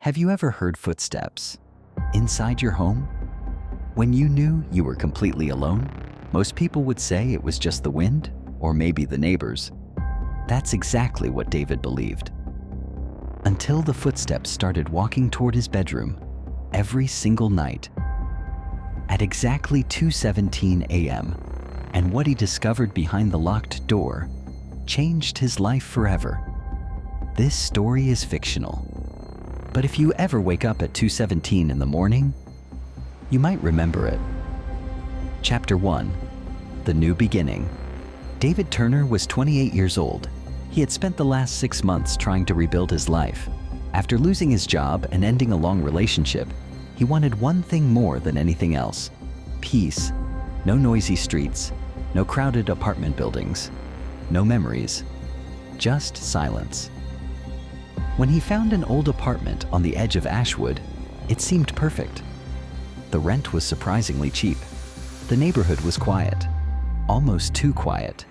Have you ever heard footsteps inside your home? When you knew you were completely alone, most people would say it was just the wind or maybe the neighbors. That's exactly what David believed. Until the footsteps started walking toward his bedroom every single night at exactly 2:17 a.m. And what he discovered behind the locked door changed his life forever. This story is fictional. But if you ever wake up at 2:17 in the morning, you might remember it. Chapter 1. The New Beginning. David Turner was 28 years old. He had spent the last 6 months trying to rebuild his life. After losing his job and ending a long relationship, he wanted one thing more than anything else: peace. No noisy streets, no crowded apartment buildings, no memories, just silence. When he found an old apartment on the edge of Ashwood, it seemed perfect. The rent was surprisingly cheap. The neighborhood was quiet, almost too quiet.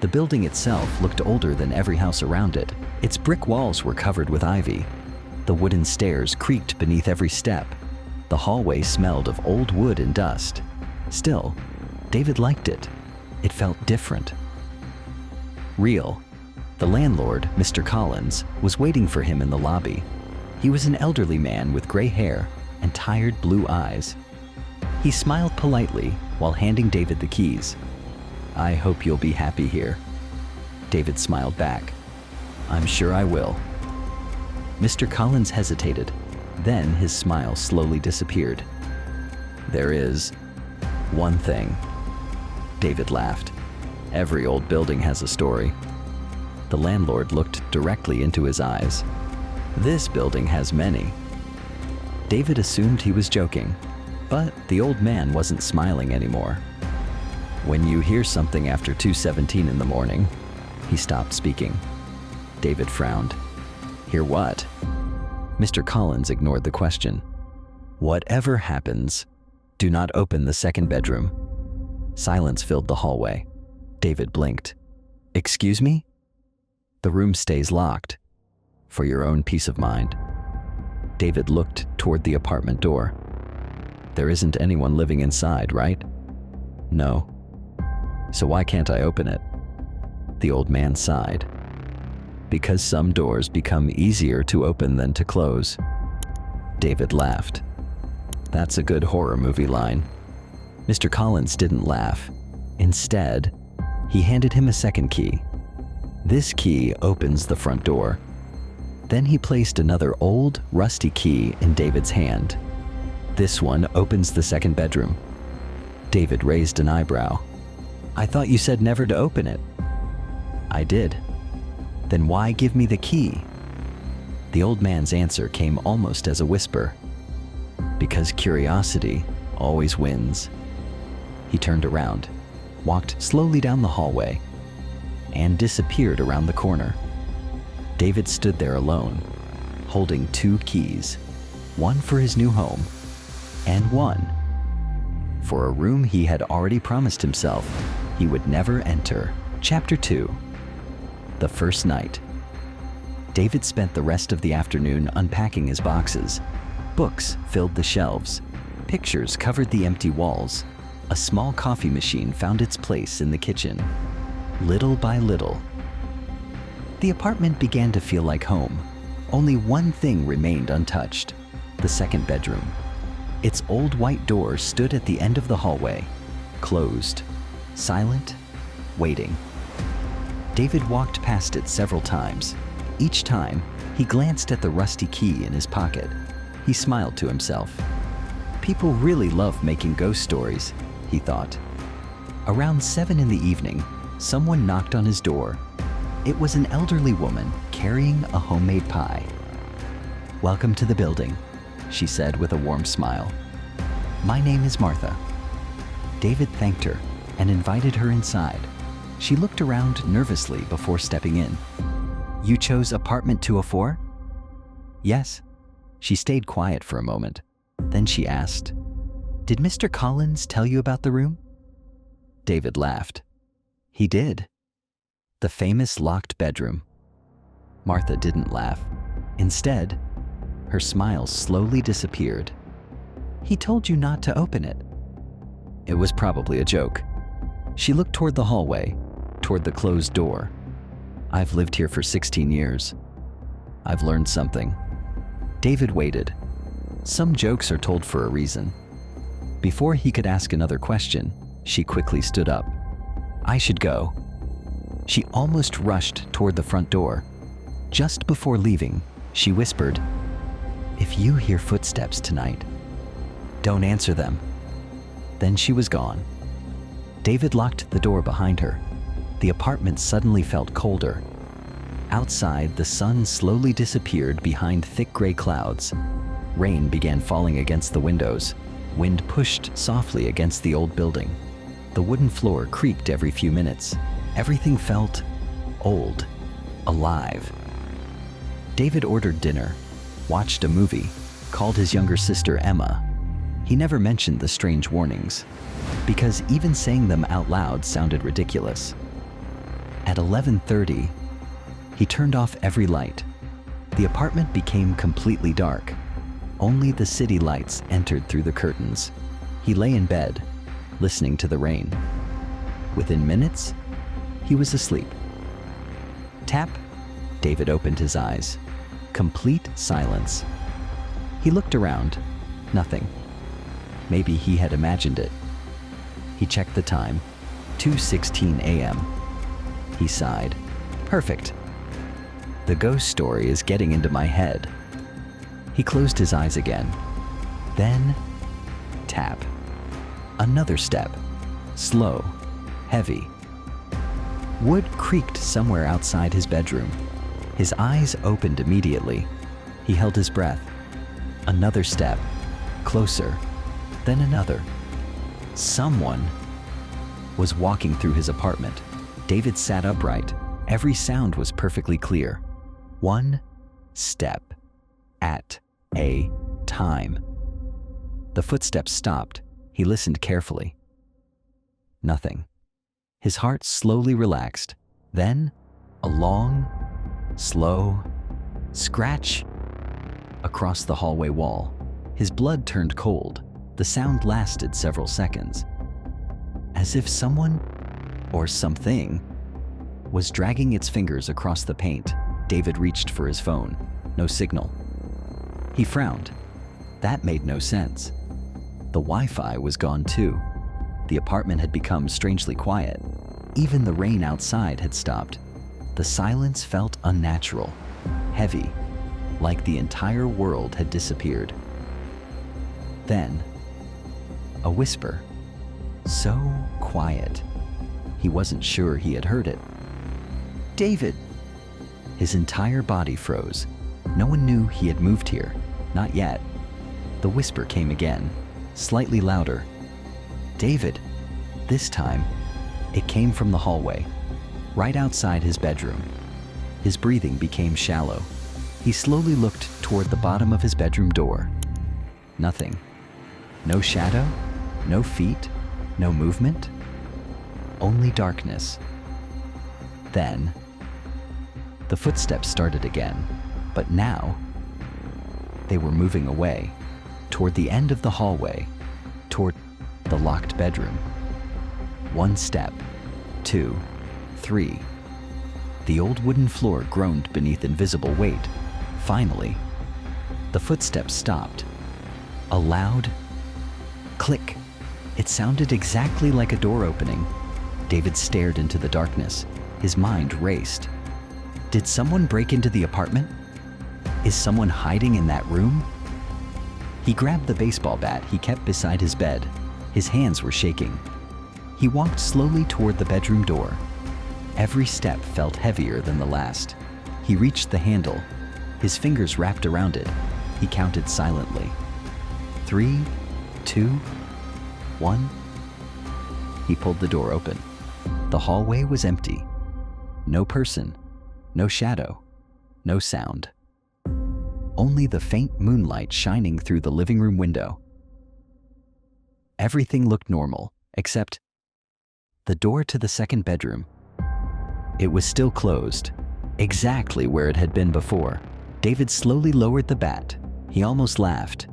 The building itself looked older than every house around it. Its brick walls were covered with ivy. The wooden stairs creaked beneath every step. The hallway smelled of old wood and dust. Still, David liked it. It felt different. Real. The landlord, Mr. Collins, was waiting for him in the lobby. He was an elderly man with gray hair and tired blue eyes. He smiled politely while handing David the keys. "I hope you'll be happy here." David smiled back. "I'm sure I will." Mr. Collins hesitated. Then his smile slowly disappeared. "There is one thing." David laughed. "Every old building has a story." The landlord looked directly into his eyes. "This building has many." David assumed he was joking, but the old man wasn't smiling anymore. "When you hear something after 2:17 in the morning," he stopped speaking. David frowned. "Hear what?" Mr. Collins ignored the question. "Whatever happens, do not open the second bedroom." Silence filled the hallway. David blinked. "Excuse me?" "The room stays locked, for your own peace of mind." David looked toward the apartment door. "There isn't anyone living inside, right?" "No." "So why can't I open it?" The old man sighed. "Because some doors become easier to open than to close." David laughed. "That's a good horror movie line." Mr. Collins didn't laugh. Instead, he handed him a second key. "This key opens the front door." Then he placed another old, rusty key in David's hand. "This one opens the second bedroom." David raised an eyebrow. "I thought you said never to open it." "I did." "Then why give me the key?" The old man's answer came almost as a whisper. "Because curiosity always wins." He turned around, walked slowly down the hallway, and disappeared around the corner. David stood there alone, holding 2 keys, one for his new home, and one for a room he had already promised himself he would never enter. Chapter 2. The First Night. David spent the rest of the afternoon unpacking his boxes. Books filled the shelves. Pictures covered the empty walls. A small coffee machine found its place in the kitchen. Little by little, the apartment began to feel like home. Only one thing remained untouched: the second bedroom. Its old white door stood at the end of the hallway, closed, silent, waiting. David walked past it several times. Each time, he glanced at the rusty key in his pocket. He smiled to himself. People really love making ghost stories, he thought. Around 7 in the evening, someone knocked on his door. It was an elderly woman carrying a homemade pie. "Welcome to the building," she said with a warm smile. "My name is Martha." David thanked her and invited her inside. She looked around nervously before stepping in. "You chose apartment 204? "Yes." She stayed quiet for a moment. Then she asked, "Did Mr. Collins tell you about the room?" David laughed. "He did." The famous locked bedroom. Martha didn't laugh. Instead, Her smile slowly disappeared. "He told you not to open it." It was probably a joke. She looked toward the hallway, toward the closed door. "I've lived here for 16 years. I've learned something." David waited. Some jokes are told for a reason. Before he could ask another question, she quickly stood up. "I should go." She almost rushed toward the front door. Just before leaving, she whispered, "If you hear footsteps tonight, don't answer them." Then she was gone. David locked the door behind her. The apartment suddenly felt colder. Outside, the sun slowly disappeared behind thick gray clouds. Rain began falling against the windows. Wind pushed softly against the old building. The wooden floor creaked every few minutes. Everything felt old, alive. David ordered dinner, watched a movie, called his younger sister Emma. He never mentioned the strange warnings, because even saying them out loud sounded ridiculous. At 11:30, he turned off every light. The apartment became completely dark. Only the city lights entered through the curtains. He lay in bed, listening to the rain. Within minutes, he was asleep. Tap. David opened his eyes. Complete silence. He looked around. Nothing. Maybe he had imagined it. He checked the time. 2:16 a.m. He sighed. Perfect. The ghost story is getting into my head. He closed his eyes again. Then, tap. Another step. Slow, heavy. Wood creaked somewhere outside his bedroom. His eyes opened immediately. He held his breath. Another step. Closer. Then another. Someone was walking through his apartment. David sat upright. Every sound was perfectly clear. One step at a time. The footsteps stopped. He listened carefully. Nothing. His heart slowly relaxed. Then, a long, slow scratch across the hallway wall. His blood turned cold. The sound lasted several seconds. As if someone, or something, was dragging its fingers across the paint. David reached for his phone. No signal. He frowned. That made no sense. The Wi-Fi was gone too. The apartment had become strangely quiet. Even the rain outside had stopped. The silence felt unnatural, heavy, like the entire world had disappeared. Then, a whisper. So quiet. He wasn't sure he had heard it. "David!" His entire body froze. No one knew he had moved here. Not yet. The whisper came again, slightly louder. "David!" This time, it came from the hallway, right outside his bedroom. His breathing became shallow. He slowly looked toward the bottom of his bedroom door. Nothing. No shadow, no feet, no movement. Only darkness. Then, the footsteps started again, but now, they were moving away, toward the end of the hallway, toward the locked bedroom. One step, 2, 3. The old wooden floor groaned beneath invisible weight. Finally, the footsteps stopped. A loud click. It sounded exactly like a door opening. David stared into the darkness. His mind raced. Did someone break into the apartment? Is someone hiding in that room? He grabbed the baseball bat he kept beside his bed. His hands were shaking. He walked slowly toward the bedroom door. Every step felt heavier than the last. He reached the handle. His fingers wrapped around it. He counted silently. 3, 2, 1. He pulled the door open. The hallway was empty. No person, no shadow, no sound. Only the faint moonlight shining through the living room window. Everything looked normal, except the door to the second bedroom. It was still closed, exactly where it had been before. David slowly lowered the bat. He almost laughed.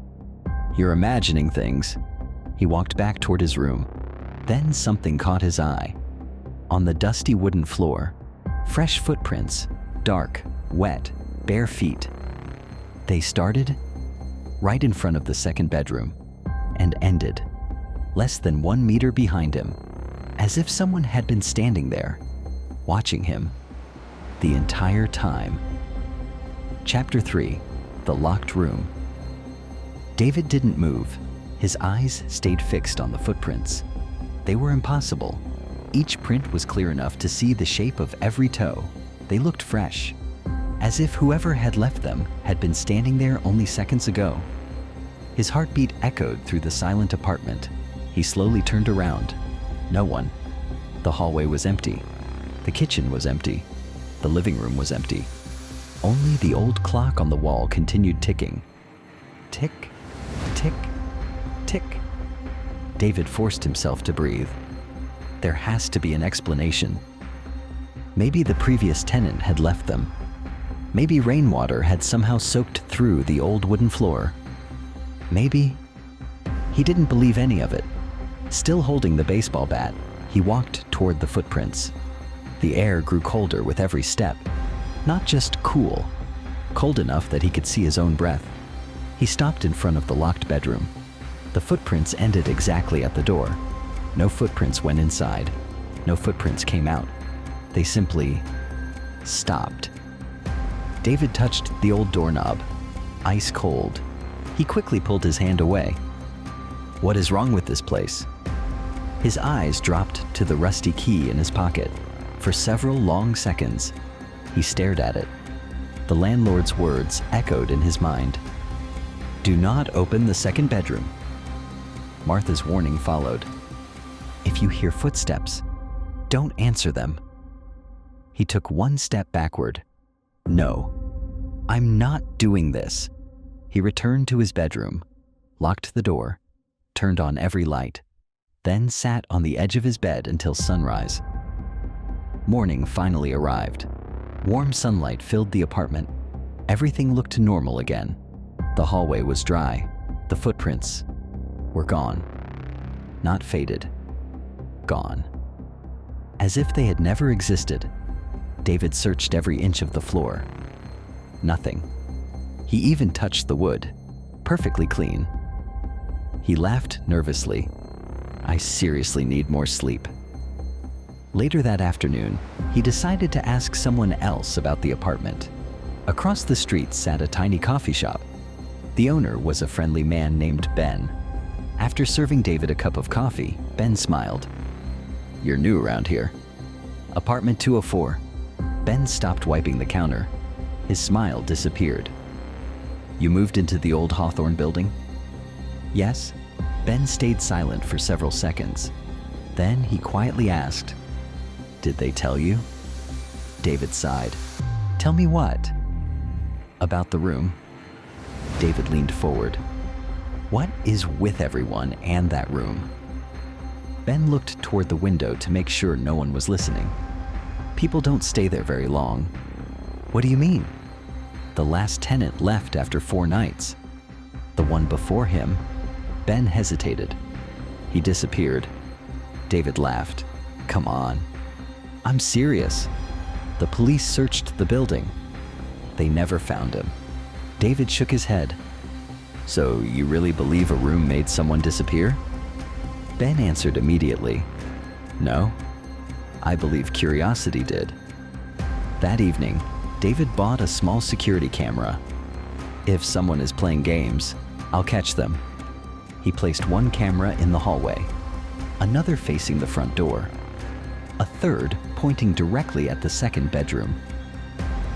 "You're imagining things." He walked back toward his room. Then something caught his eye. On the dusty wooden floor, fresh footprints, dark, wet, bare feet. They started right in front of the second bedroom and ended less than 1 meter behind him, as if someone had been standing there, watching him the entire time. Chapter 3: The Locked Room. David didn't move. His eyes stayed fixed on the footprints. They were impossible. Each print was clear enough to see the shape of every toe. They looked fresh, as if whoever had left them had been standing there only seconds ago. His heartbeat echoed through the silent apartment. He slowly turned around. No one. The hallway was empty. The kitchen was empty. The living room was empty. Only the old clock on the wall continued ticking. Tick, tick, tick. David forced himself to breathe. There has to be an explanation. Maybe the previous tenant had left them. Maybe rainwater had somehow soaked through the old wooden floor. Maybe. He didn't believe any of it. Still holding the baseball bat, he walked toward the footprints. The air grew colder with every step. Not just cool, cold enough that he could see his own breath. He stopped in front of the locked bedroom. The footprints ended exactly at the door. No footprints went inside. No footprints came out. They simply stopped. David touched the old doorknob, ice cold. He quickly pulled his hand away. What is wrong with this place? His eyes dropped to the rusty key in his pocket. For several long seconds, he stared at it. The landlord's words echoed in his mind. Do not open the second bedroom. Martha's warning followed. If you hear footsteps, don't answer them. He took one step backward. No, I'm not doing this. He returned to his bedroom, locked the door, turned on every light, then sat on the edge of his bed until sunrise. Morning finally arrived. Warm sunlight filled the apartment. Everything looked normal again. The hallway was dry. The footprints were gone. Not faded. Gone. As if they had never existed, David searched every inch of the floor. Nothing. He even touched the wood. Perfectly clean. He laughed nervously. I seriously need more sleep. Later that afternoon, he decided to ask someone else about the apartment. Across the street sat a tiny coffee shop. The owner was a friendly man named Ben. After serving David a cup of coffee, Ben smiled. You're new around here. Apartment 204. Ben stopped wiping the counter. His smile disappeared. You moved into the old Hawthorne building? Yes. Ben stayed silent for several seconds. Then he quietly asked, Did they tell you? David sighed. Tell me what? About the room. David leaned forward. What is with everyone and that room? Ben looked toward the window to make sure no one was listening. People don't stay there very long. What do you mean? The last tenant left after 4 nights. The one before him. Ben hesitated. He disappeared. David laughed. Come on. I'm serious. The police searched the building. They never found him. David shook his head. So you really believe a room made someone disappear? Ben answered immediately. No, I believe curiosity did. That evening, David bought a small security camera. If someone is playing games, I'll catch them. He placed one camera in the hallway, another facing the front door, a third pointing directly at the second bedroom.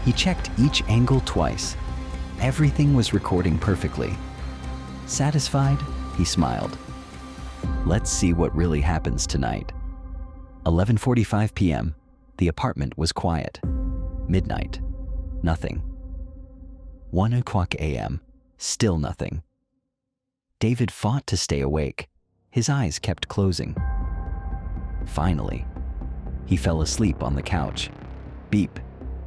He checked each angle twice. Everything was recording perfectly. Satisfied, he smiled. Let's see what really happens tonight. 11:45 p.m. The apartment was quiet. Midnight. Nothing. 1 o'clock a.m. Still nothing. David fought to stay awake. His eyes kept closing. Finally, he fell asleep on the couch. Beep.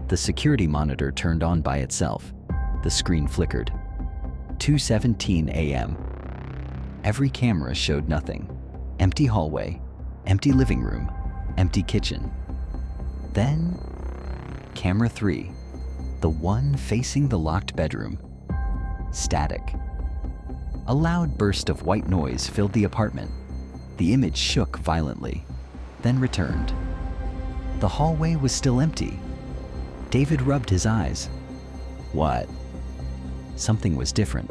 The security monitor turned on by itself. The screen flickered. 2:17 a.m. Every camera showed nothing. Empty hallway, empty living room, empty kitchen. Then, camera 3, the one facing the locked bedroom. Static. A loud burst of white noise filled the apartment. The image shook violently, then returned. The hallway was still empty. David rubbed his eyes. What? Something was different.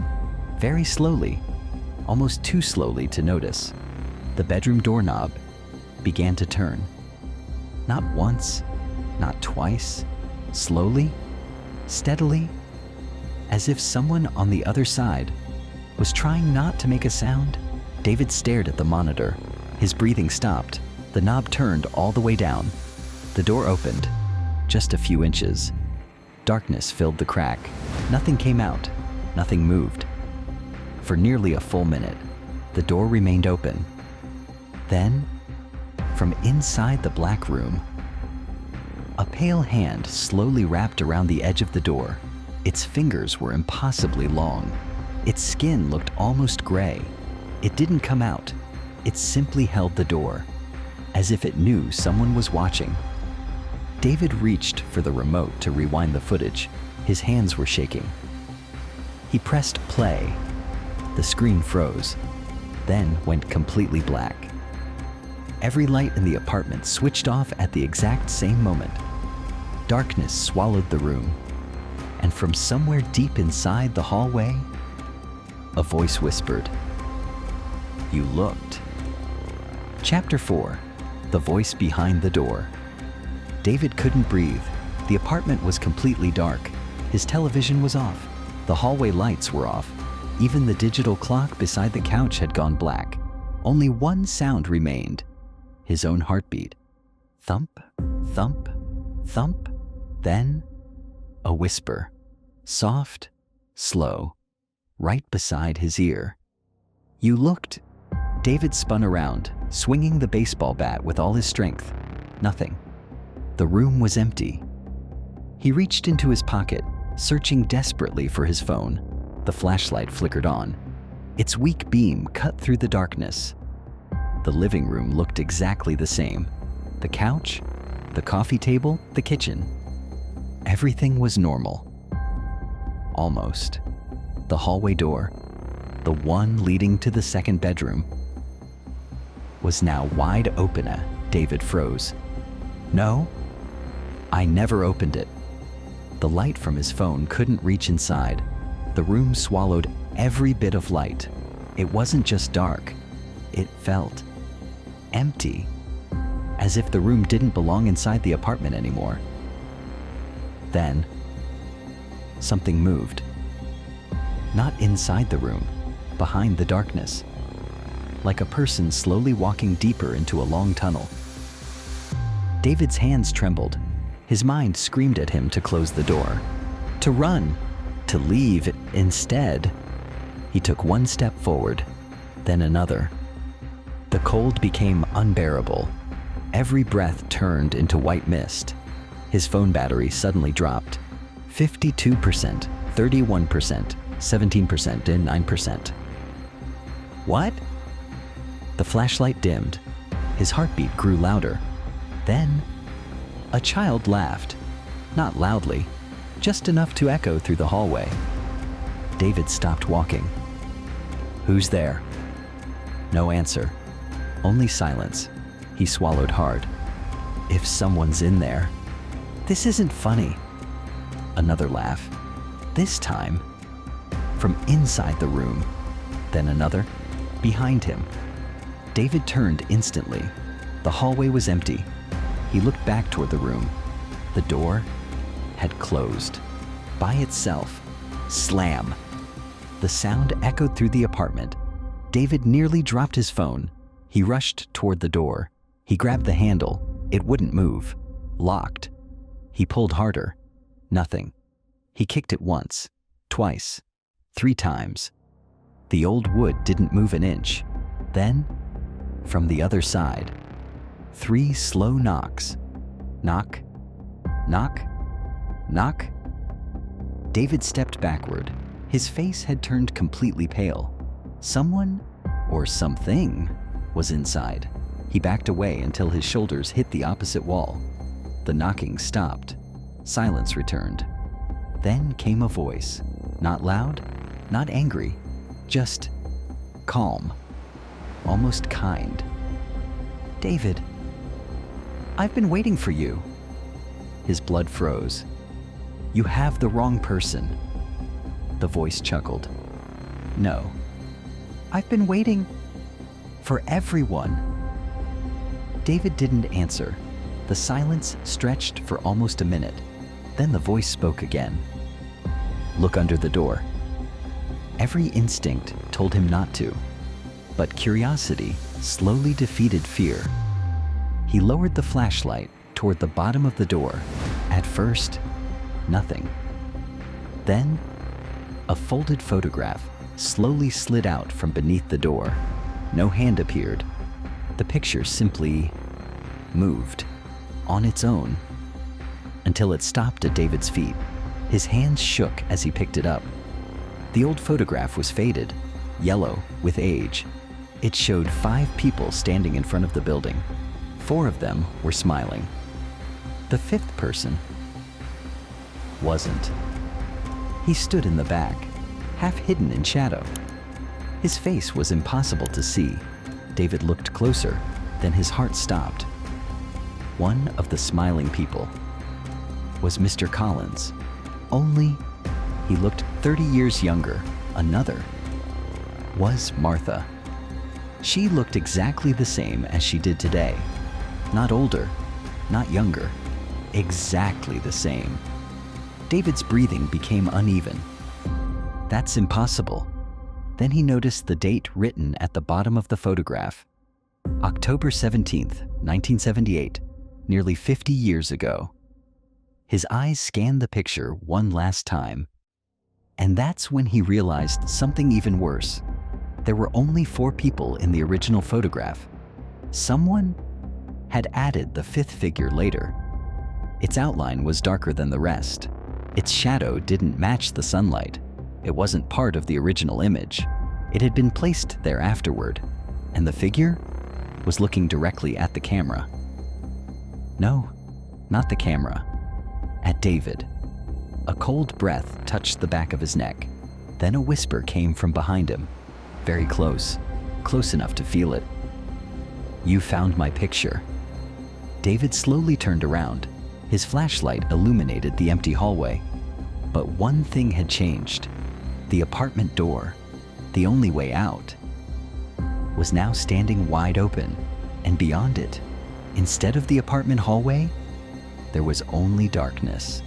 Very slowly, almost too slowly to notice, the bedroom doorknob began to turn. Not once, not twice, slowly, steadily, as if someone on the other side was trying not to make a sound. David stared at the monitor. His breathing stopped. The knob turned all the way down. The door opened, just a few inches. Darkness filled the crack. Nothing came out. Nothing moved. For nearly a full minute, the door remained open. Then, from inside the black room, a pale hand slowly wrapped around the edge of the door. Its fingers were impossibly long. Its skin looked almost gray. It didn't come out. It simply held the door, as if it knew someone was watching. David reached for the remote to rewind the footage. His hands were shaking. He pressed play. The screen froze, then went completely black. Every light in the apartment switched off at the exact same moment. Darkness swallowed the room, and from somewhere deep inside the hallway, a voice whispered, "You looked." Chapter 4, The Voice Behind the Door. David couldn't breathe. The apartment was completely dark. His television was off. The hallway lights were off. Even the digital clock beside the couch had gone black. Only one sound remained, his own heartbeat. Thump, thump, thump. Then, a whisper. Soft, slow, right beside his ear. "You looked." David spun around, swinging the baseball bat with all his strength. Nothing. The room was empty. He reached into his pocket, searching desperately for his phone. The flashlight flickered on. Its weak beam cut through the darkness. The living room looked exactly the same. The couch, the coffee table, the kitchen. Everything was normal. Almost. The hallway door, the one leading to the second bedroom, was now wide open. David froze. "No, I never opened it." The light from his phone couldn't reach inside. The room swallowed every bit of light. It wasn't just dark. It felt empty, as if the room didn't belong inside the apartment anymore. Then, something moved. Not inside the room, behind the darkness, like a person slowly walking deeper into a long tunnel. David's hands trembled. His mind screamed at him to close the door, to run, to leave. Instead, he took one step forward, then another. The cold became unbearable. Every breath turned into white mist. His phone battery suddenly dropped. 52%, 31%, 17%, and 9%. What? The flashlight dimmed. His heartbeat grew louder. Then, a child laughed. Not loudly, just enough to echo through the hallway. David stopped walking. "Who's there?" No answer. Only silence. He swallowed hard. "If someone's in there." "This isn't funny." Another laugh. This time, from inside the room. Then another, behind him. David turned instantly. The hallway was empty. He looked back toward the room. The door had closed. By itself. Slam. The sound echoed through the apartment. David nearly dropped his phone. He rushed toward the door. He grabbed the handle. It wouldn't move. Locked. He pulled harder. Nothing. He kicked it once, twice, 3 times. The old wood didn't move an inch. Then, from the other side, 3 slow knocks. Knock, knock, knock. David stepped backward, His face had turned completely pale. Someone, or something, was inside. He backed away until his shoulders hit the opposite wall. The knocking stopped. Silence returned. Then came a voice. Not loud, not angry, just calm, almost kind. "David, I've been waiting for you." His blood froze. "You have the wrong person." The voice chuckled. "No, I've been waiting for everyone." David didn't answer. The silence stretched for almost a minute. Then the voice spoke again. "Look under the door." Every instinct told him not to, but curiosity slowly defeated fear. He lowered the flashlight toward the bottom of the door. At first, nothing. Then, a folded photograph slowly slid out from beneath the door. No hand appeared. The picture simply moved on its own until it stopped at David's feet. His hands shook as he picked it up. The old photograph was faded, yellow with age. It showed 5 people standing in front of the building. 4 of them were smiling. The 5th person wasn't. He stood in the back, half hidden in shadow. His face was impossible to see. David looked closer, then his heart stopped. One of the smiling people was Mr. Collins. Only he looked 30 years younger. Another was Martha. She looked exactly the same as she did today. Not older, not younger, exactly the same. David's breathing became uneven. That's impossible. Then he noticed the date written at the bottom of the photograph. October 17th, 1978, nearly 50 years ago. His eyes scanned the picture one last time. And that's when he realized something even worse. There were only 4 people in the original photograph. Someone had added the 5th figure later. Its outline was darker than the rest. Its shadow didn't match the sunlight. It wasn't part of the original image. It had been placed there afterward, and the figure was looking directly at the camera. No, not the camera. At David. A cold breath touched the back of his neck. Then a whisper came from behind him. Very close, close enough to feel it. "You found my picture." David slowly turned around. His flashlight illuminated the empty hallway. But one thing had changed. The apartment door, the only way out, was now standing wide open, and beyond it, instead of the apartment hallway, there was only darkness.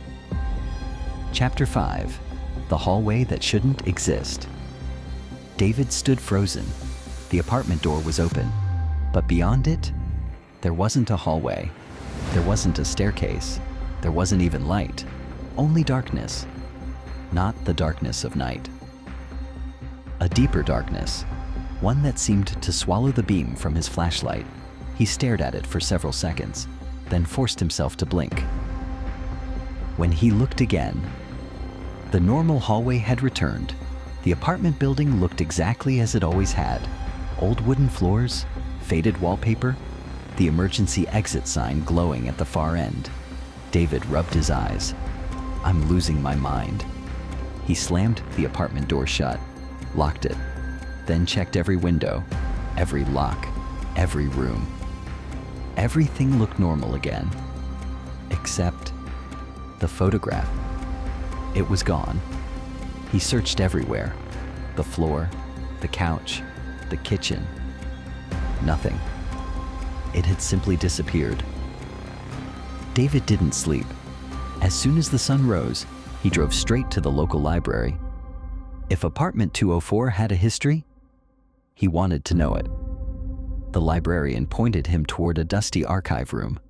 Chapter 5, The Hallway That Shouldn't Exist. David stood frozen. The apartment door was open, but beyond it, there wasn't a hallway. There wasn't a staircase. There wasn't even light. Only darkness. Not the darkness of night. A deeper darkness, one that seemed to swallow the beam from his flashlight. He stared at it for several seconds, then forced himself to blink. When he looked again, the normal hallway had returned. The apartment building looked exactly as it always had. Old wooden floors, faded wallpaper, the emergency exit sign glowing at the far end. David rubbed his eyes. "I'm losing my mind." He slammed the apartment door shut, locked it, then checked every window, every lock, every room. Everything looked normal again, except the photograph. It was gone. He searched everywhere. The floor, the couch, the kitchen. Nothing. It had simply disappeared. David didn't sleep. As soon as the sun rose, he drove straight to the local library. If apartment 204 had a history, he wanted to know it. The librarian pointed him toward a dusty archive room.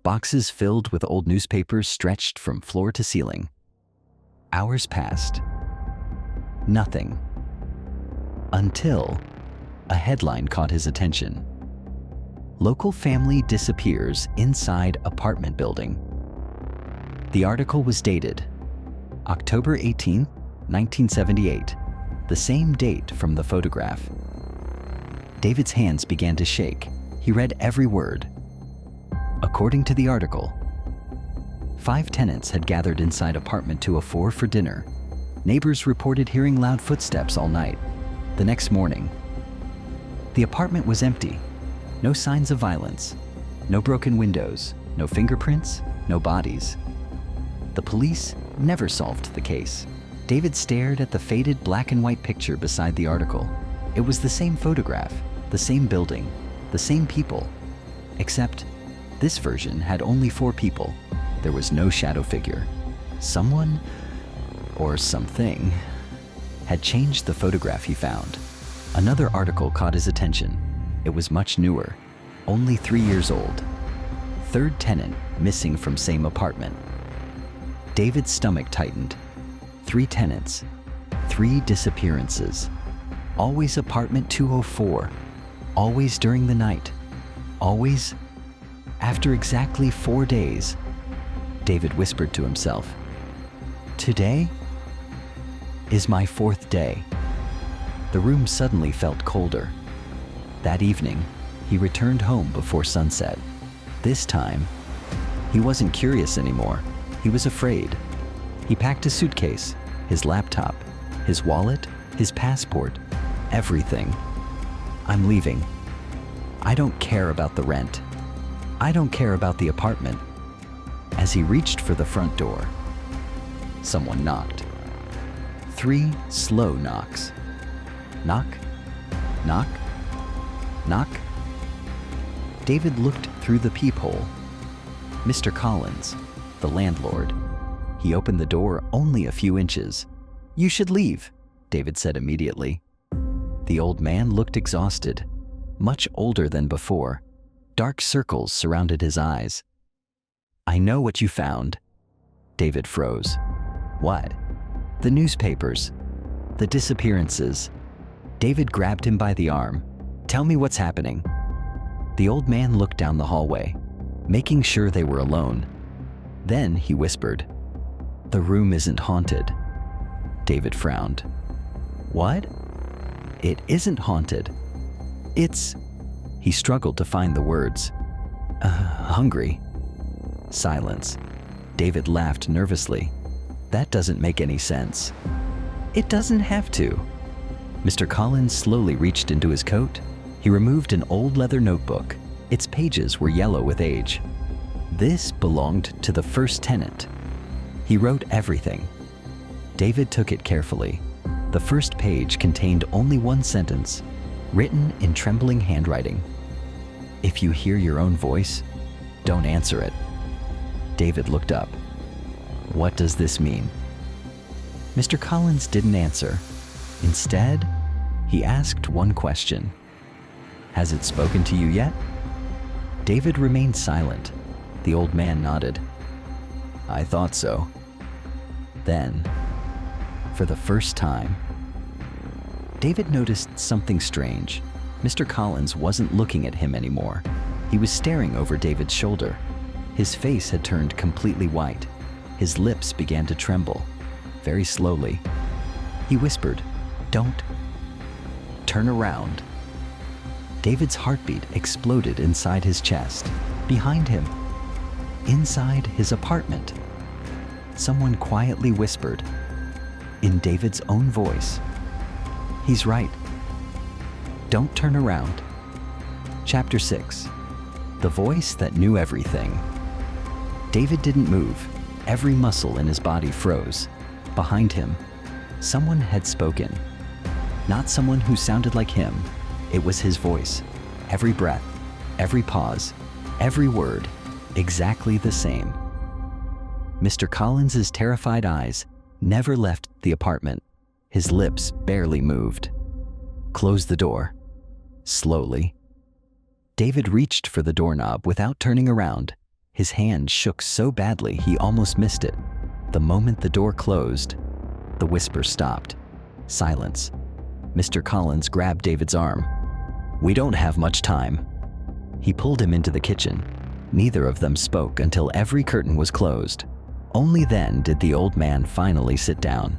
Boxes filled with old newspapers stretched from floor to ceiling. Hours passed. Nothing. Until a headline caught his attention. Local family disappears inside apartment building. The article was dated October 18, 1978, the same date from the photograph. David's hands began to shake. He read every word. According to the article, 5 tenants had gathered inside apartment 204 for dinner. Neighbors reported hearing loud footsteps all night. The next morning, the apartment was empty. No signs of violence, no broken windows, no fingerprints, no bodies. The police never solved the case. David stared at the faded black and white picture beside the article. It was the same photograph, the same building, the same people, except this version had only 4 people. There was no shadow figure. Someone, or something, had changed the photograph he found. Another article caught his attention. It was much newer, only 3 years old. 3rd tenant missing from same apartment. David's stomach tightened. 3 tenants, 3 disappearances. Always apartment 204. Always during the night. Always after exactly 4 days. David whispered to himself, "Today is my 4th day." The room suddenly felt colder. That evening, he returned home before sunset. This time, he wasn't curious anymore. He was afraid. He packed his suitcase, his laptop, his wallet, his passport, everything. "I'm leaving. I don't care about the rent. I don't care about the apartment." As he reached for the front door, someone knocked. 3 slow knocks. Knock, knock, knock. David looked through the peephole. Mr. Collins, the landlord. He opened the door only a few inches. "You should leave," David said immediately. The old man looked exhausted, much older than before. Dark circles surrounded his eyes. "I know what you found." David froze. "What?" "The newspapers. The disappearances." David grabbed him by the arm. "Tell me what's happening." The old man looked down the hallway, making sure they were alone. Then he whispered, "The room isn't haunted." David frowned. "What?" "It isn't haunted. It's..." He struggled to find the words. "Hungry." Silence. David laughed nervously. "That doesn't make any sense." "It doesn't have to." Mr. Collins slowly reached into his coat. He removed an old leather notebook. Its pages were yellow with age. This belonged to the first tenant. He wrote everything. David took it carefully. The first page contained only one sentence, written in trembling handwriting. "If you hear your own voice, don't answer it." David looked up. "What does this mean?" Mr. Collins didn't answer. Instead, he asked one question. "Has it spoken to you yet?" David remained silent. The old man nodded. "I thought so." Then, for the first time, David noticed something strange. Mr. Collins wasn't looking at him anymore. He was staring over David's shoulder. His face had turned completely white. His lips began to tremble, very slowly. He whispered, "Don't turn around." David's heartbeat exploded inside his chest. Behind him, inside his apartment, someone quietly whispered, in David's own voice, "He's right. Don't turn around." Chapter 6. The voice that knew everything. David didn't move. Every muscle in his body froze. Behind him, someone had spoken. Not someone who sounded like him. It was his voice. Every breath, every pause, every word, exactly the same. Mr. Collins's terrified eyes never left the apartment. His lips barely moved. "Close the door." Slowly. David reached for the doorknob without turning around. His hand shook so badly he almost missed it. The moment the door closed, the whisper stopped. Silence. Mr. Collins grabbed David's arm. "We don't have much time." He pulled him into the kitchen. Neither of them spoke until every curtain was closed. Only then did the old man finally sit down.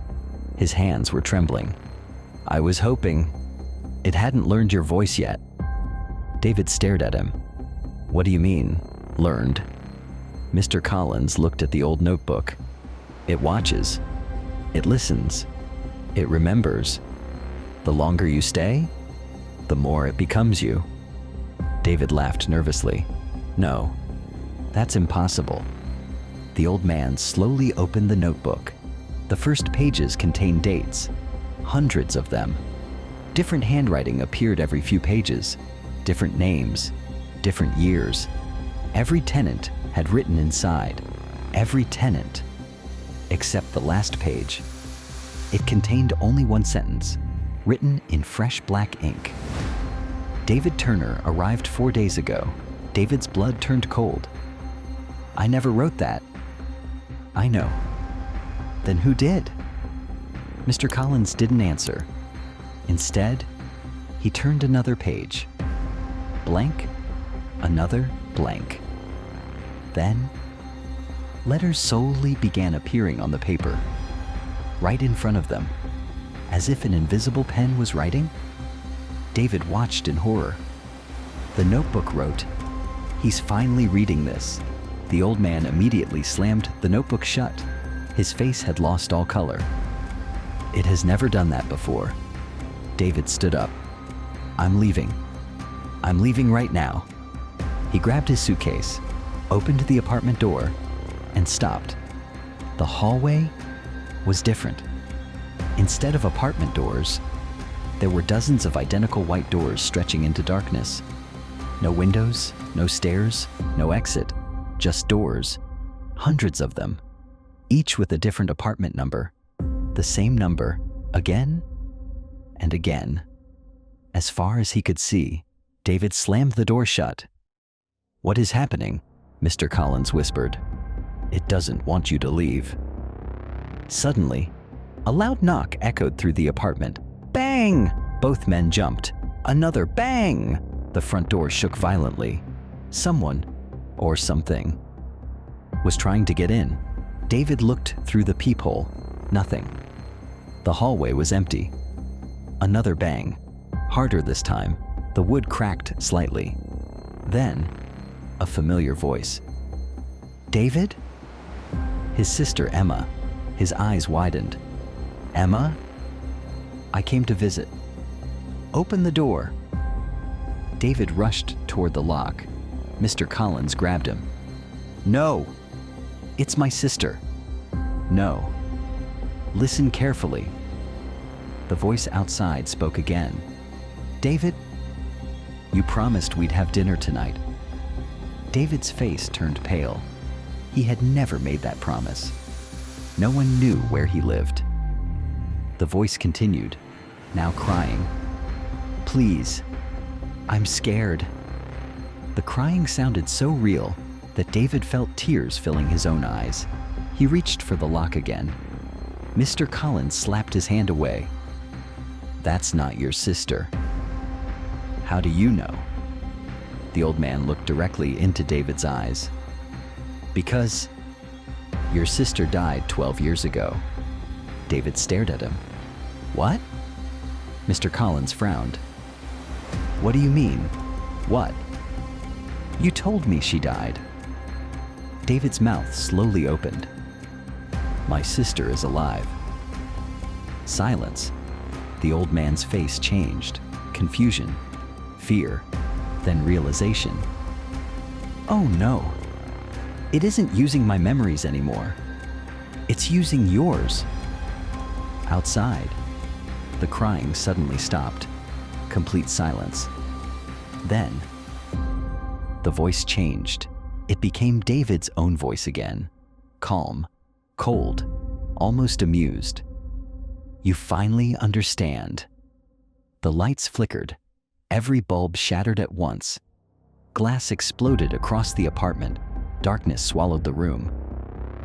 His hands were trembling. "I was hoping. It hadn't learned your voice yet." David stared at him. "What do you mean, learned?" Mr. Collins looked at the old notebook. "It watches. It listens. It remembers. The longer you stay, the more it becomes you." David laughed nervously. "No, that's impossible." The old man slowly opened the notebook. The first pages contained dates, hundreds of them. Different handwriting appeared every few pages, different names, different years. Every tenant had written inside, every tenant, except the last page. It contained only one sentence, written in fresh black ink. "David Turner arrived 4 days ago." David's blood turned cold. "I never wrote that." "I know." "Then who did?" Mr. Collins didn't answer. Instead, he turned another page. Blank, another blank. Then, letters slowly began appearing on the paper, right in front of them, as if an invisible pen was writing. David watched in horror. The notebook wrote, "He's finally reading this." The old man immediately slammed the notebook shut. His face had lost all color. "It has never done that before." David stood up. "I'm leaving. I'm leaving right now." He grabbed his suitcase, opened the apartment door, and stopped. The hallway was different. Instead of apartment doors, there were dozens of identical white doors stretching into darkness. No windows, no stairs, no exit, just doors, hundreds of them, each with a different apartment number, the same number, again and again. As far as he could see, David slammed the door shut. "What is happening?" Mr. Collins whispered. "It doesn't want you to leave." Suddenly, a loud knock echoed through the apartment. Bang! Both men jumped. Another bang! The front door shook violently. Someone, or something, was trying to get in. David looked through the peephole. Nothing. The hallway was empty. Another bang. Harder this time. The wood cracked slightly. Then, a familiar voice. "David?" His sister, Emma. His eyes widened. "Emma? I came to visit." "Open the door." David rushed toward the lock. Mr. Collins grabbed him. "No! It's my sister." "No. Listen carefully." The voice outside spoke again. "David, you promised we'd have dinner tonight." David's face turned pale. He had never made that promise. No one knew where he lived. The voice continued, now crying. "Please, I'm scared." The crying sounded so real that David felt tears filling his own eyes. He reached for the lock again. Mr. Collins slapped his hand away. "That's not your sister." "How do you know?" The old man looked directly into David's eyes. "Because your sister died 12 years ago." David stared at him. "What?" Mr. Collins frowned. "What do you mean? What?" "You told me she died." David's mouth slowly opened. "My sister is alive." Silence. The old man's face changed. Confusion, fear, then realization. "Oh no. It isn't using my memories anymore. It's using yours." Outside, the crying suddenly stopped. Complete silence. Then, the voice changed. It became David's own voice again. Calm, cold, almost amused. "You finally understand." The lights flickered. Every bulb shattered at once. Glass exploded across the apartment. Darkness swallowed the room.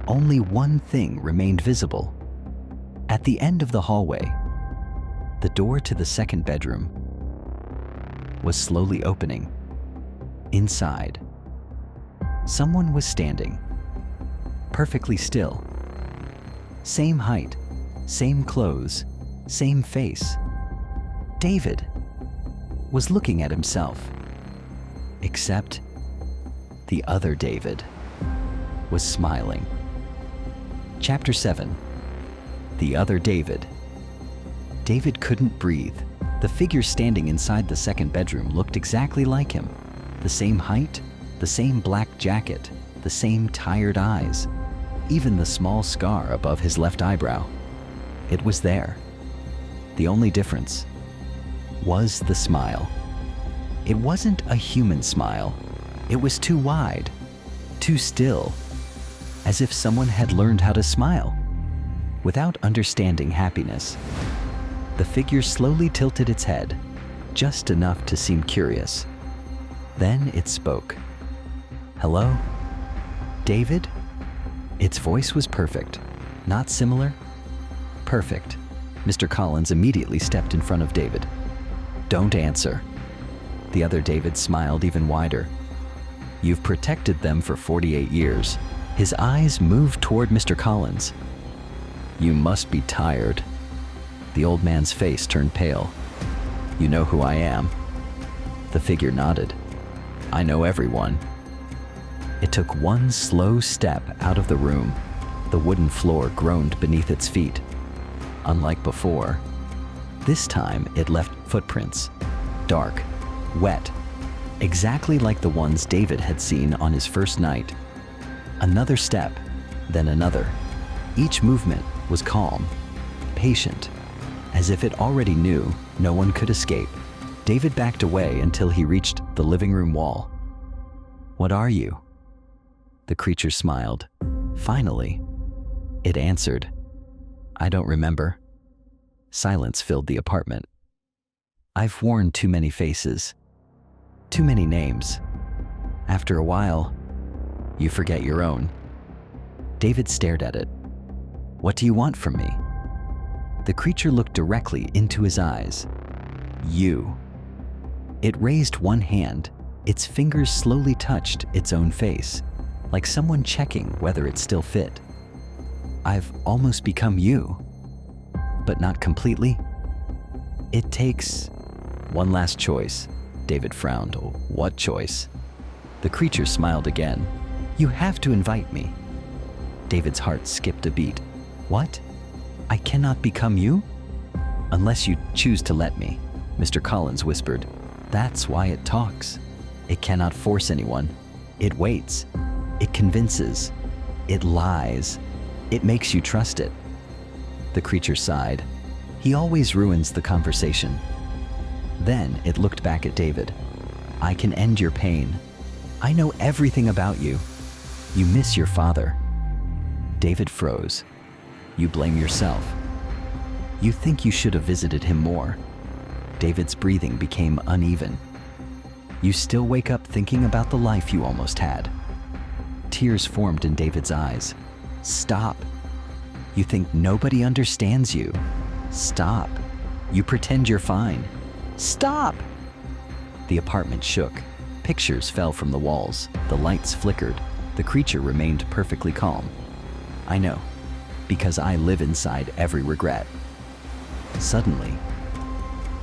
Only one thing remained visible. At the end of the hallway, the door to the second bedroom was slowly opening. Inside, someone was standing, perfectly still. Same height, same clothes, same face. David was looking at himself. Except the other David was smiling. Chapter 7. The Other David. David couldn't breathe. The figure standing inside the second bedroom looked exactly like him. The same height, the same black jacket, the same tired eyes, even the small scar above his left eyebrow. It was there. The only difference was the smile. It wasn't a human smile. It was too wide, too still, as if someone had learned how to smile without understanding happiness. The figure slowly tilted its head, just enough to seem curious. Then it spoke. "Hello? David?" Its voice was perfect. Not similar, perfect. Mr. Collins immediately stepped in front of David. "Don't answer." The other David smiled even wider. "You've protected them for 48 years. His eyes moved toward Mr. Collins. "You must be tired." The old man's face turned pale. "You know who I am?" The figure nodded. "I know everyone." It took one slow step out of the room. The wooden floor groaned beneath its feet. Unlike before, this time it left footprints. Dark, wet, exactly like the ones David had seen on his first night. Another step, then another. Each movement was calm, patient, as if it already knew no one could escape. David backed away until he reached the living room wall. "What are you?" The creature smiled. Finally, it answered. "I don't remember." Silence filled the apartment. "I've worn too many faces, too many names. After a while, you forget your own." David stared at it. "What do you want from me?" The creature looked directly into his eyes. "You." It raised one hand. Its fingers slowly touched its own face, like someone checking whether it still fit. "I've almost become you, but not completely. It takes one last choice." David frowned. "What choice?" The creature smiled again. "You have to invite me." David's heart skipped a beat. "What? I cannot become you?" "Unless you choose to let me," Mr. Collins whispered. "That's why it talks. It cannot force anyone. It waits. It convinces. It lies. It makes you trust it." The creature sighed. "He always ruins the conversation." Then it looked back at David. "I can end your pain. I know everything about you. You miss your father." David froze. "You blame yourself. You think you should have visited him more." David's breathing became uneven. "You still wake up thinking about the life you almost had." Tears formed in David's eyes. "Stop. You think nobody understands you. Stop. You pretend you're fine. Stop!" The apartment shook. Pictures fell from the walls. The lights flickered. The creature remained perfectly calm. "I know, because I live inside every regret." Suddenly,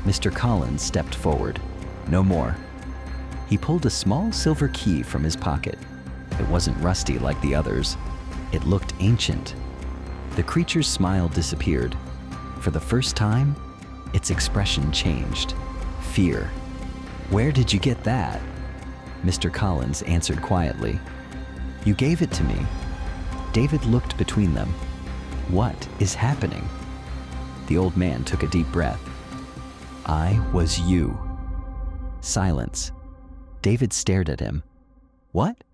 Mr. Collins stepped forward. No more. He pulled a small silver key from his pocket. It wasn't rusty like the others. It looked ancient. The creature's smile disappeared. For the first time, its expression changed. Fear. "Where did you get that?" Mr. Collins answered quietly. "You gave it to me." David looked between them. "What is happening?" The old man took a deep breath. "I was you." Silence. David stared at him. "What?"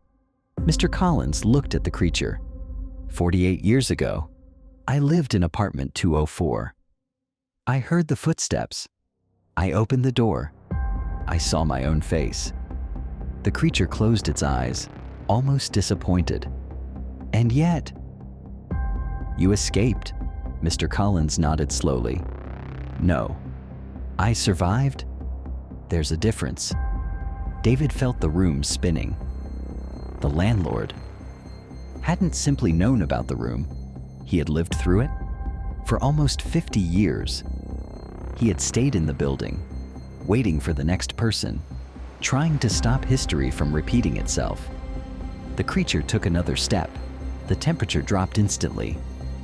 Mr. Collins looked at the creature. 48 years ago, I lived in apartment 204. I heard the footsteps. I opened the door. I saw my own face." The creature closed its eyes, almost disappointed. "And yet..." "You escaped." Mr. Collins nodded slowly. "No. I survived. There's a difference." David felt the room spinning. The landlord hadn't simply known about the room. He had lived through it. For almost 50 years, he had stayed in the building, waiting for the next person, trying to stop history from repeating itself. The creature took another step. The temperature dropped instantly.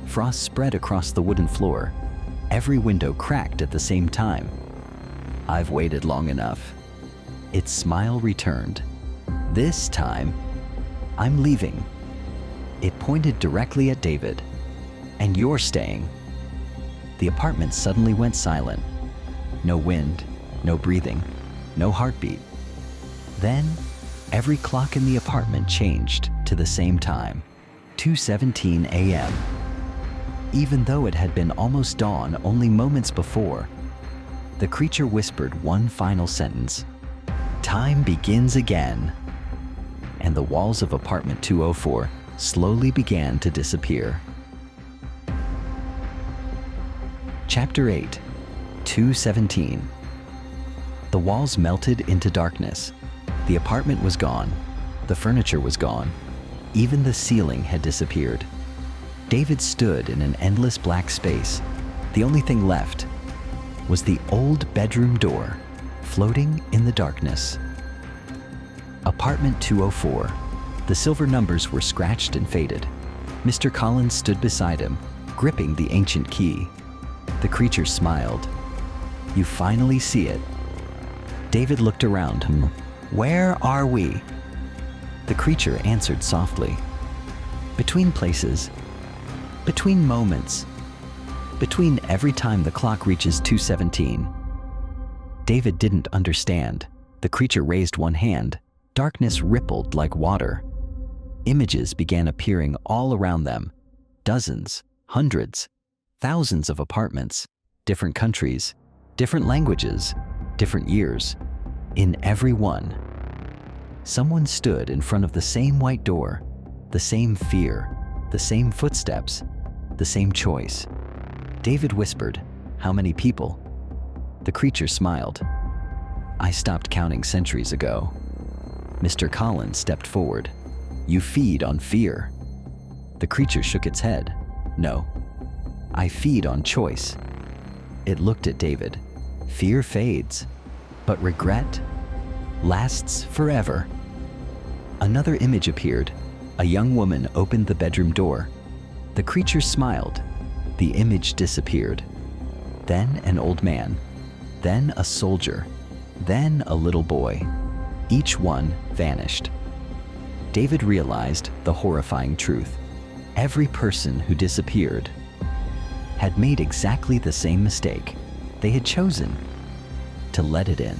Frost spread across the wooden floor. Every window cracked at the same time. "I've waited long enough." Its smile returned. "This time, I'm leaving." It pointed directly at David. "And you're staying." The apartment suddenly went silent. No wind, no breathing, no heartbeat. Then, every clock in the apartment changed to the same time, 2:17 a.m. Even though it had been almost dawn only moments before, the creature whispered one final sentence. "Time begins again." And the walls of apartment 204 slowly began to disappear. Chapter 8, 217. The walls melted into darkness. The apartment was gone. The furniture was gone. Even the ceiling had disappeared. David stood in an endless black space. The only thing left was the old bedroom door, floating in the darkness. Apartment 204. The silver numbers were scratched and faded. Mr. Collins stood beside him, gripping the ancient key. The creature smiled. "You finally see it." David looked around him. "Where are we?" The creature answered softly. "Between places. Between moments. Between every time the clock reaches 2:17. David didn't understand. The creature raised one hand. Darkness rippled like water. Images began appearing all around them. Dozens, hundreds, thousands of apartments, different countries, different languages, different years. In every one, someone stood in front of the same white door, the same fear, the same footsteps, the same choice. David whispered, "How many people?" The creature smiled. "I stopped counting centuries ago." Mr. Collins stepped forward. "You feed on fear." The creature shook its head. "No, I feed on choice." It looked at David. "Fear fades, but regret lasts forever." Another image appeared. A young woman opened the bedroom door. The creature smiled. The image disappeared. Then an old man. Then a soldier. Then a little boy. Each one vanished. David realized the horrifying truth. Every person who disappeared had made exactly the same mistake. They had chosen to let it in.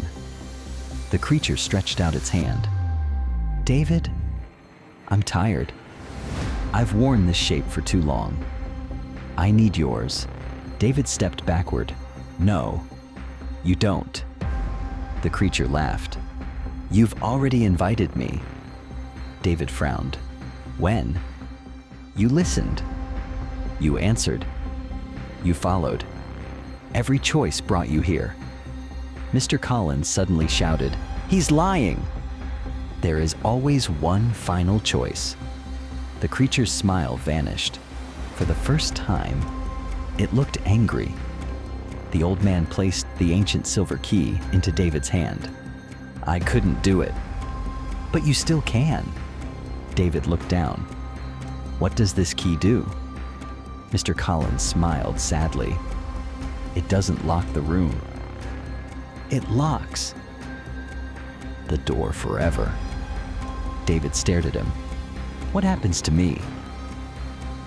The creature stretched out its hand. "David, I'm tired. I've worn this shape for too long. I need yours." David stepped backward. "No, you don't." The creature laughed. "You've already invited me." David frowned. "When?" "You listened. You answered. You followed. Every choice brought you here." Mr. Collins suddenly shouted, "He's lying!" "There is always one final choice." The creature's smile vanished. For the first time, it looked angry. The old man placed the ancient silver key into David's hand. "I couldn't do it." "But you still can." David looked down. "What does this key do?" Mr. Collins smiled sadly. "It doesn't lock the room. It locks the door forever." David stared at him. "What happens to me?"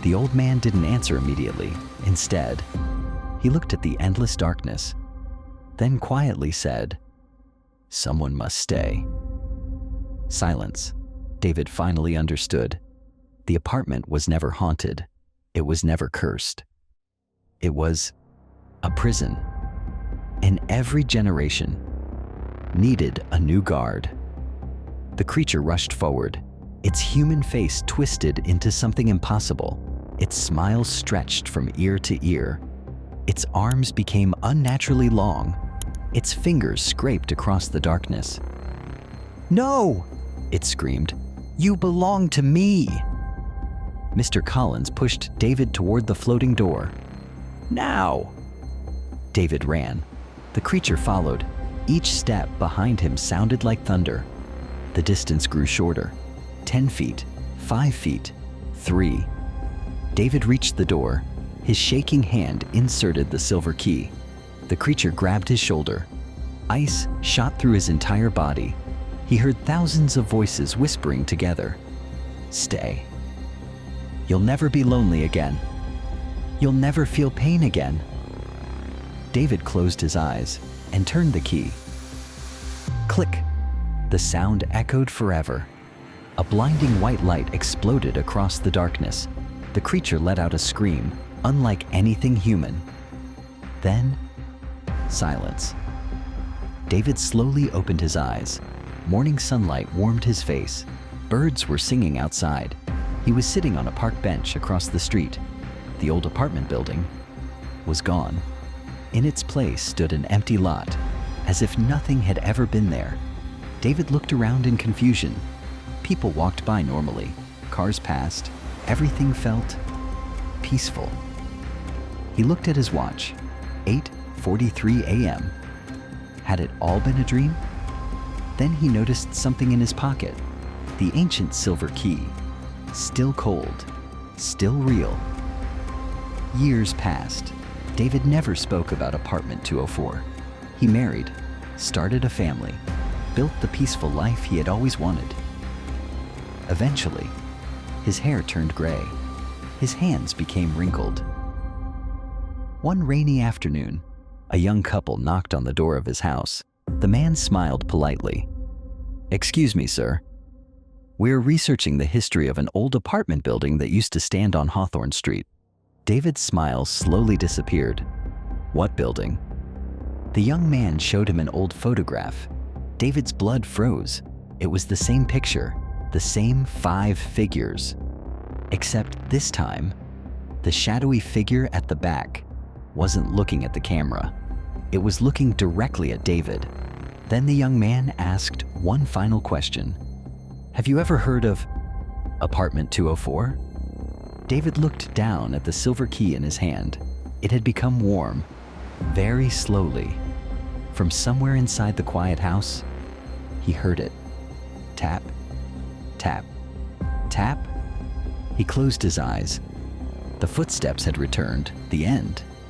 The old man didn't answer immediately. Instead, he looked at the endless darkness, then quietly said, "Someone must stay." Silence. David finally understood. The apartment was never haunted. It was never cursed. It was a prison. And every generation needed a new guard. The creature rushed forward. Its human face twisted into something impossible. Its smile stretched from ear to ear. Its arms became unnaturally long. Its fingers scraped across the darkness. "No!" it screamed. "You belong to me!" Mr. Collins pushed David toward the floating door. Now! David ran. The creature followed. Each step behind him sounded like thunder. The distance grew shorter. 10 feet, 5 feet, 3. David reached the door. His shaking hand inserted the silver key. The creature grabbed his shoulder. Ice shot through his entire body. He heard thousands of voices whispering together. Stay. You'll never be lonely again. You'll never feel pain again. David closed his eyes and turned the key. Click. The sound echoed forever. A blinding white light exploded across the darkness. The creature let out a scream, unlike anything human. Then, silence. David slowly opened his eyes. Morning sunlight warmed his face. Birds were singing outside. He was sitting on a park bench across the street. The old apartment building was gone. In its place stood an empty lot, as if nothing had ever been there. David looked around in confusion. People walked by normally. Cars passed. Everything felt peaceful. He looked at his watch. 8:43 a.m. Had it all been a dream? Then he noticed something in his pocket. The ancient silver key. Still cold. Still real. Years passed. David never spoke about apartment 204. He married, started a family, built the peaceful life he had always wanted. Eventually, his hair turned gray. His hands became wrinkled. One rainy afternoon, a young couple knocked on the door of his house. The man smiled politely. "Excuse me, sir. We're researching the history of an old apartment building that used to stand on Hawthorne Street." David's smile slowly disappeared. "What building?" The young man showed him an old photograph. David's blood froze. It was the same picture, the same 5 figures. Except this time, the shadowy figure at the back wasn't looking at the camera. It was looking directly at David. Then the young man asked one final question. "Have you ever heard of apartment 204? David looked down at the silver key in his hand. It had become warm, very slowly. From somewhere inside the quiet house, he heard it. Tap, tap, tap. He closed his eyes. The footsteps had returned. The end.